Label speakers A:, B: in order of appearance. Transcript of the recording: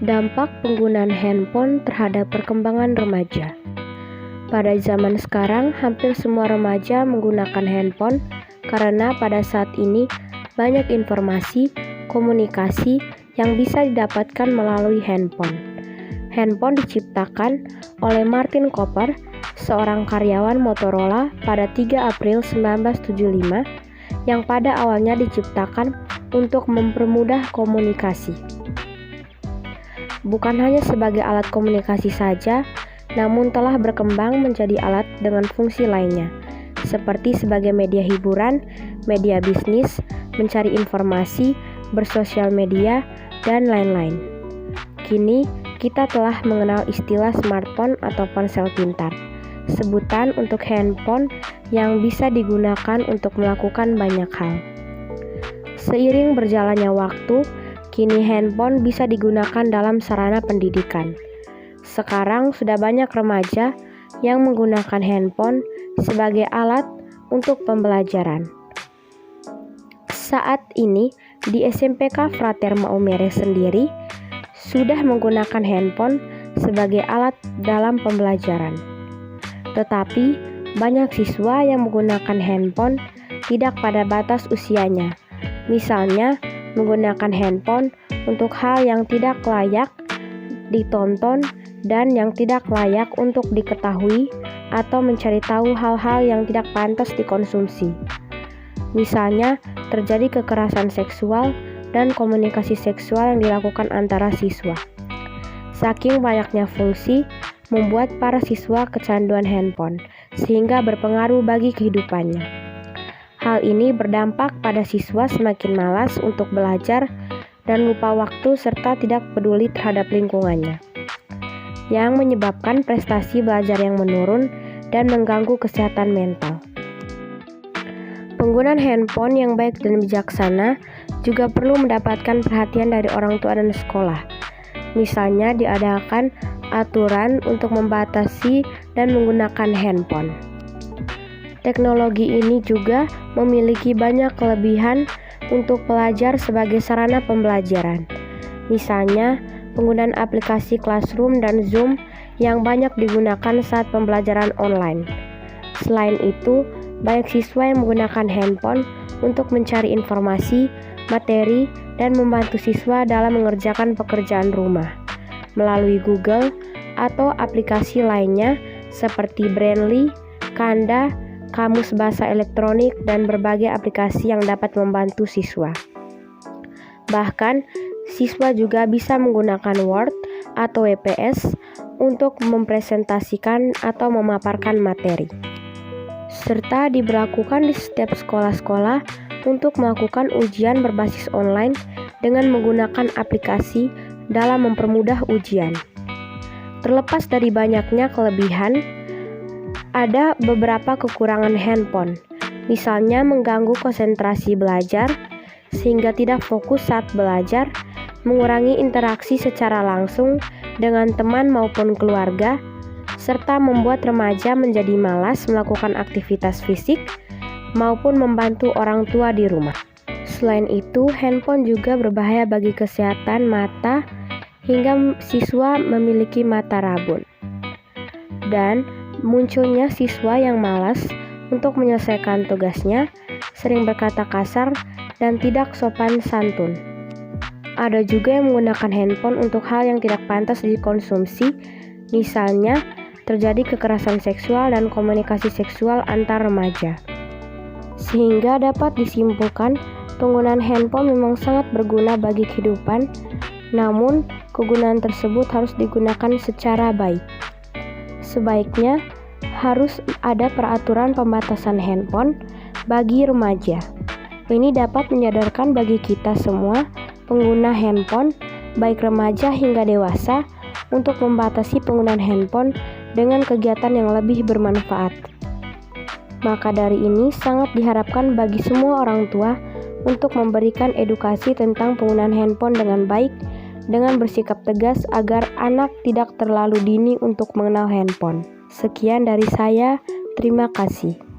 A: Dampak penggunaan handphone terhadap perkembangan remaja. Pada zaman sekarang, hampir semua remaja menggunakan handphone karena pada saat ini banyak informasi, komunikasi yang bisa didapatkan melalui handphone. Handphone diciptakan oleh Martin Cooper, seorang karyawan Motorola pada 3 April 1975, yang pada awalnya diciptakan untuk mempermudah komunikasi. Bukan hanya sebagai alat komunikasi saja, namun telah berkembang menjadi alat dengan fungsi lainnya, seperti sebagai media hiburan, media bisnis, mencari informasi, bersosial media, dan lain-lain. Kini, kita telah mengenal istilah smartphone atau ponsel pintar, sebutan untuk handphone yang bisa digunakan untuk melakukan banyak hal. Seiring berjalannya waktu, kini handphone bisa digunakan dalam sarana pendidikan. Sekarang sudah banyak remaja yang menggunakan handphone sebagai alat untuk pembelajaran. Saat ini di SMPK Frater Maumere sendiri sudah menggunakan handphone sebagai alat dalam pembelajaran. Tetapi banyak siswa yang menggunakan handphone tidak pada batas usianya. Misalnya, menggunakan handphone untuk hal yang tidak layak ditonton dan yang tidak layak untuk diketahui atau mencari tahu hal-hal yang tidak pantas dikonsumsi. Misalnya, terjadi kekerasan seksual dan komunikasi seksual yang dilakukan antara siswa. Saking banyaknya fungsi, membuat para siswa kecanduan handphone, sehingga berpengaruh bagi kehidupannya. Hal ini berdampak pada siswa semakin malas untuk belajar dan lupa waktu serta tidak peduli terhadap lingkungannya, yang menyebabkan prestasi belajar yang menurun dan mengganggu kesehatan mental. Penggunaan handphone yang baik dan bijaksana juga perlu mendapatkan perhatian dari orang tua dan sekolah. Misalnya diadakan aturan untuk membatasi dan menggunakan handphone. Teknologi ini juga memiliki banyak kelebihan untuk pelajar sebagai sarana pembelajaran. Misalnya, penggunaan aplikasi Classroom dan Zoom yang banyak digunakan saat pembelajaran online. Selain itu, banyak siswa yang menggunakan handphone untuk mencari informasi, materi, dan membantu siswa dalam mengerjakan pekerjaan rumah melalui Google atau aplikasi lainnya seperti Brainly, Kanda, kamus bahasa elektronik, dan berbagai aplikasi yang dapat membantu siswa. Bahkan, siswa juga bisa menggunakan Word atau WPS untuk mempresentasikan atau memaparkan materi. Serta diberlakukan di setiap sekolah-sekolah untuk melakukan ujian berbasis online dengan menggunakan aplikasi dalam mempermudah ujian. Terlepas dari banyaknya kelebihan, ada beberapa kekurangan handphone, misalnya mengganggu konsentrasi belajar sehingga tidak fokus saat belajar, mengurangi interaksi secara langsung dengan teman maupun keluarga, serta membuat remaja menjadi malas melakukan aktivitas fisik maupun membantu orang tua di rumah. Selain itu, handphone juga berbahaya bagi kesehatan mata hingga siswa memiliki mata rabun. Dan munculnya siswa yang malas untuk menyelesaikan tugasnya, sering berkata kasar, dan tidak sopan santun. Ada juga yang menggunakan handphone untuk hal yang tidak pantas dikonsumsi, misalnya terjadi kekerasan seksual dan komunikasi seksual antar remaja. Sehingga dapat disimpulkan, penggunaan handphone memang sangat berguna bagi kehidupan, namun kegunaan tersebut harus digunakan secara baik. Sebaiknya harus ada peraturan pembatasan handphone bagi remaja. Ini dapat menyadarkan bagi kita semua pengguna handphone, baik remaja hingga dewasa, untuk membatasi penggunaan handphone dengan kegiatan yang lebih bermanfaat. Maka dari ini sangat diharapkan bagi semua orang tua untuk memberikan edukasi tentang penggunaan handphone dengan baik, dengan bersikap tegas agar anak tidak terlalu dini untuk mengenal handphone. Sekian dari saya, terima kasih.